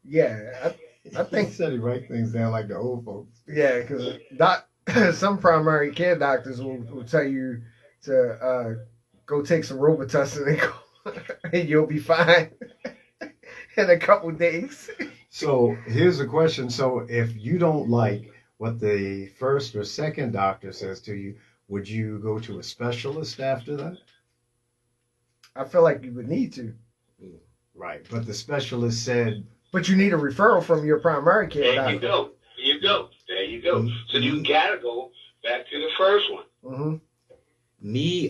Yeah, I He think said he write things down like the old folks. yeah, because some primary care doctors will tell you to go take some Robitussin and and you'll be fine in a couple days. So here's the question. So if you don't like what the first or second doctor says to you, would you go to a specialist after that? I feel like you would need to, Right. But the specialist said, but you need a referral from your primary care There you doctor. go. There you go. There you go. So you mm-hmm, gotta go back to the first one. Hmm. Me,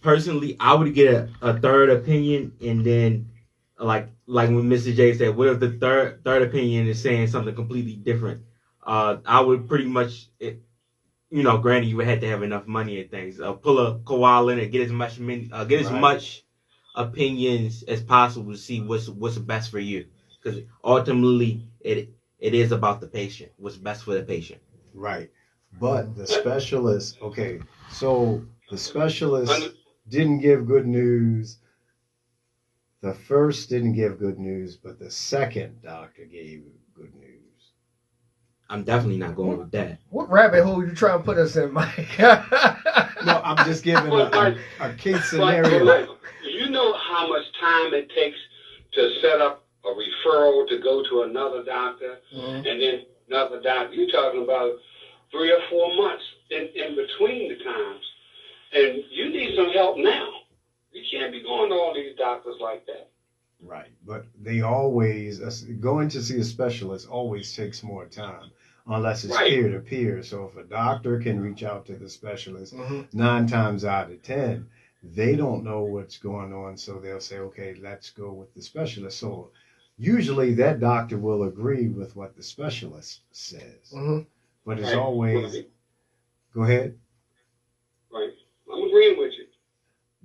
personally, I would get a third opinion, and then like when Mr. J said, what if the third opinion is saying something completely different? I would pretty much, granted you would have to have enough money and things. Pull a koala in and get as right, much opinions as possible to see what's best for you, because ultimately it is about the patient, what's best for the patient. right. But the specialist, okay, so the specialist didn't give good news. The first didn't give good news, but the second doctor gave good news. I'm definitely not going What, with that. what rabbit hole you trying to put us in, Mike? No, I'm just giving But, but, a case but scenario. Michael, you know how much time it takes to set up a referral to go to another doctor Mhm. and then another doctor. You're talking about 3 or 4 months in between the times. And you need some help now. You can't be going to all these doctors like that. Right, but they always going to see a specialist always takes more time unless it's Right. peer to peer. So if a doctor can reach out to the specialist, Mhm. 9 times out of 10, they don't know what's going on, so they'll say, "Okay, let's go with the specialist." So usually that doctor will agree with what the specialist says, Mhm. but it's Right. always Right. go ahead. Right. I'm agreeing with you.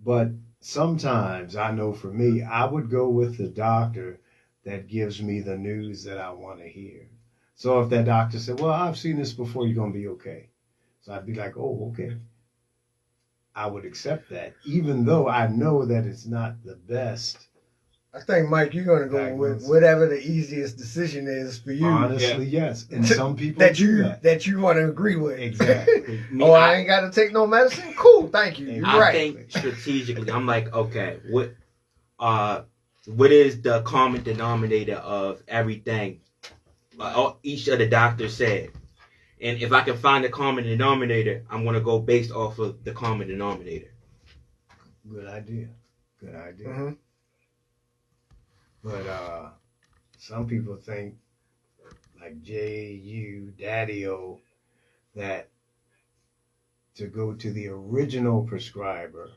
But sometimes I know for me, I would go with the doctor that gives me the news that I want to hear. So if that doctor said, "Well, I've seen this before, you're going to be okay." So I'd be like, "Oh, okay." I would accept that, even though I know that it's not the best I think, Mike, you're gonna go with diagnosis. whatever the easiest decision is for you Yeah. Honestly, yes. And some people that do you that. that you want to agree with. Exactly. Me, Oh, I ain't got to take no medicine. Cool, thank you. You're I right. think strategically, I'm like, okay, uh what is the common denominator of everything each of the doctors said? And if I can find the common denominator, I'm gonna go based off of the common denominator. Good idea. Good idea. Hmm. But some people think, like J.U. Daddy O, that to go to the original prescriber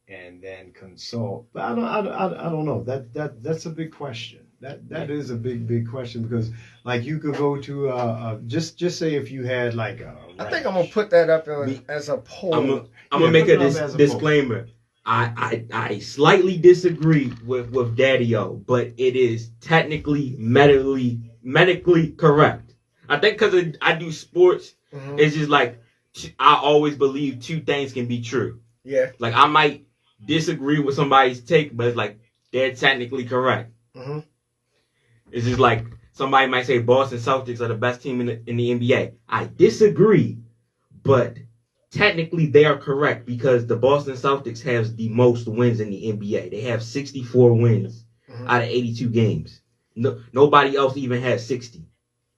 and then consult. But I don't know. That's a big question. That is a big question because like you could go to just say if you had like a I think I'm gonna rash. put that up Me, as a I'm poll. a, I'm Yeah, gonna make put a it up as a poll. disclaimer. I slightly disagree with Daddy O, but it is technically medically correct. I think because I do sports, Hmm. it's just like I always believe two things can be true. Yeah. Like I might disagree with somebody's take, but it's like they're technically correct. Hmm. It's just like somebody might say Boston Celtics are the best team in the NBA. I disagree, but technically they are correct because the Boston Celtics has the most wins in the NBA. They have 64 wins Hmm. out of 82 games. No, nobody else even has 60.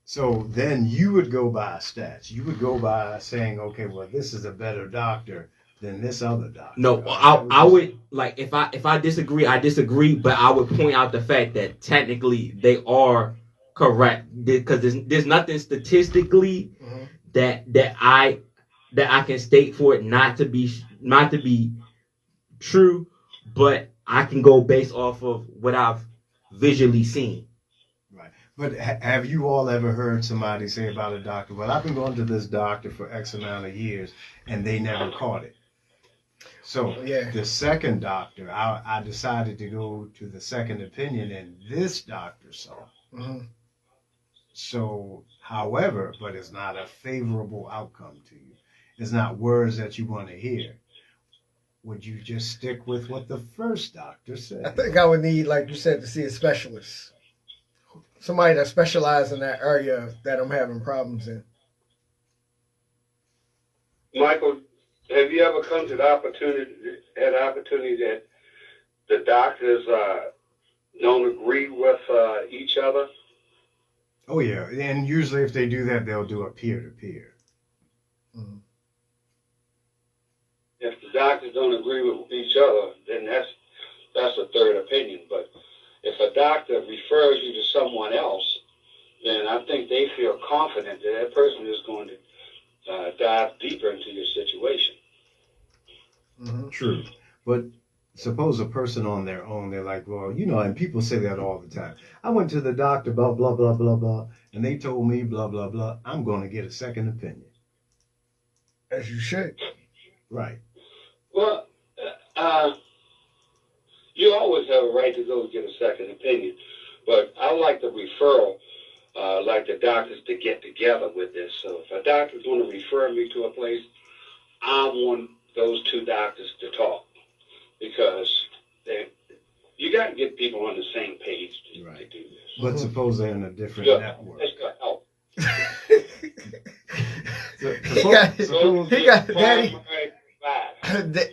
So then you would go by stats. You would go by saying, okay, well, this is a better doctor than this other doctor. No, Is that what I you're saying? would like if I disagree, I disagree, but I would point out the fact that technically they are correct because there's nothing statistically Hmm. that I can state for it not to be true, but I can go based off of what I've visually seen. Right. But have you all ever heard somebody say about a doctor, well, I've been going to this doctor for X amount of years and they never caught it? So Yeah. the second doctor, I decided to go to the second opinion and this doctor saw. Hmm. So, however, but it's not a favorable outcome to you. It's not words that you want to hear. Would you just stick with what the first doctor I said? think I would need, like you said, to see a specialist somebody that specializes in that area that I'm having problems in. Michael, have you ever come to the opportunity that the doctors don't agree with each other? Oh yeah, and usually if they do that, they'll do a peer-to-peer. Mm-hmm. If the doctors don't agree with each other, then that's a third opinion. But if a doctor refers you to someone else, then I think they feel confident that that person is going to dive deeper into your situation. Mm-hmm. True, but suppose a person on their own, they're like, well, and people say that all the time. I went to the doctor, blah, blah, blah, blah, blah, and they told me, blah, blah, blah. I'm going to get a second opinion. As you should. Right. Well, you always have a right to go get a second opinion, but I like the referral, like the doctors to get together with this. So if a doctor's going to refer me to a place, I want those two doctors to talk, because you got to get people on the same page to do this. But suppose they're in a different network. It's got help. He got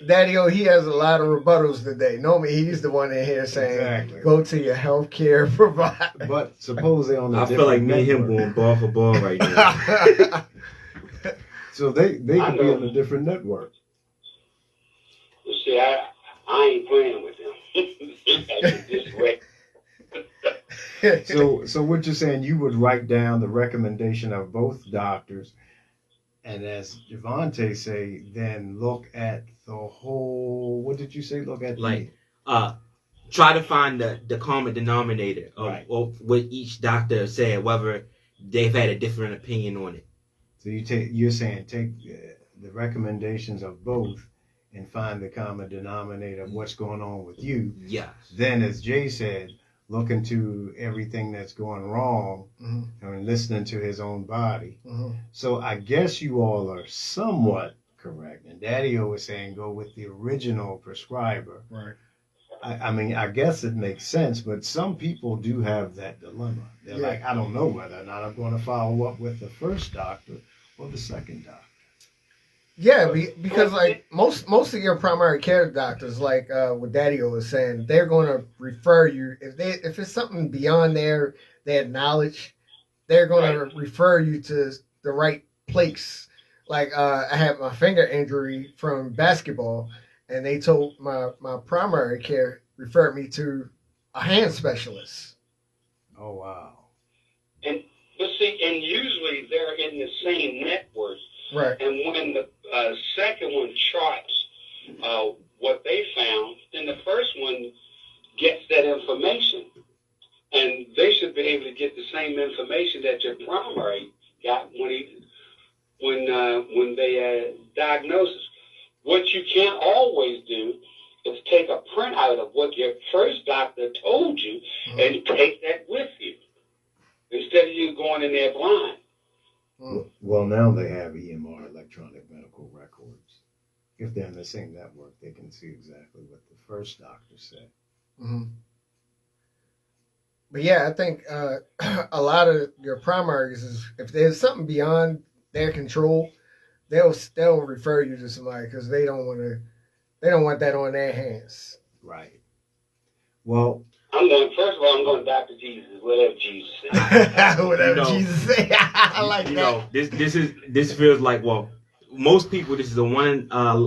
Daddy-O, he has a lot of rebuttals today. Normally, he's the one in here saying, Exactly. go to your healthcare provider. But suppose they're on a I different feel like me and him network. going ball for ball right now. So they could be on a different network. You see, I ain't playing with them. This way. So what you're saying, you would write down the recommendation of both doctors, and as Javante say, then look at the whole. What did you say? Look at Try to find the common denominator Right. of what each doctor said, whether they've had a different opinion on it. So you're saying take the recommendations of both and find the common denominator of what's going on with you. Yes. Then, as Jay said, look into everything that's going wrong and listening to his own body. Mm-hmm. So I guess you all are somewhat correct. And Daddy-O was saying go with the original prescriber. Right. I mean, I guess it makes sense, but some people do have that dilemma. They're like, I don't know whether or not I'm going to follow up with the first doctor or the second doctor. Yeah, because like most of your primary care doctors, like what Daddy-O was saying, they're going to refer you if it's something beyond their knowledge, they're going to refer you to the right place. Like I had my finger injury from basketball, and they told my primary care referred me to a hand specialist. Oh wow! But see, and usually they're in the same network. Right. And when the second one charts what they found, then the first one gets that information. And they should be able to get the same information that your primary got when they diagnosed. What you can't always do is take a printout of what your first doctor told you and take that with you, instead of you going in there blind. Well, now they have EMR, electronic medical records. If they're in the same network, they can see exactly what the first doctor said. Mm-hmm. But yeah, I think a lot of your primaries is if there's something beyond their control, they'll refer you to somebody because they don't want that on their hands. Right. Well, I'm going Dr. Jesus, whatever Jesus says. Whatever Jesus say. I like that. This feels like, well, most people, this is the one